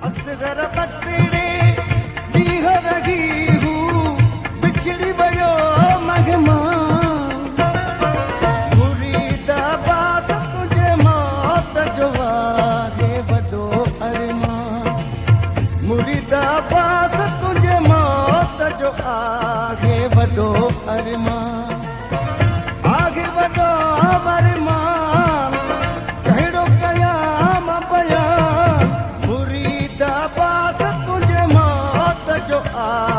असगर पटड़े ॾींह रही हूँ बिछड़ी वियो मेहमान मुरीद बात तुंहिंजे मौत जो आहे वॾो अरमान मुरीद बात तुंहिंजे मौत जो आहे वॾो अरमान आहे वॾो अरमान कहिड़ो कयां मां बयान मुरीद बात तुंहिंजे मौत जो आहे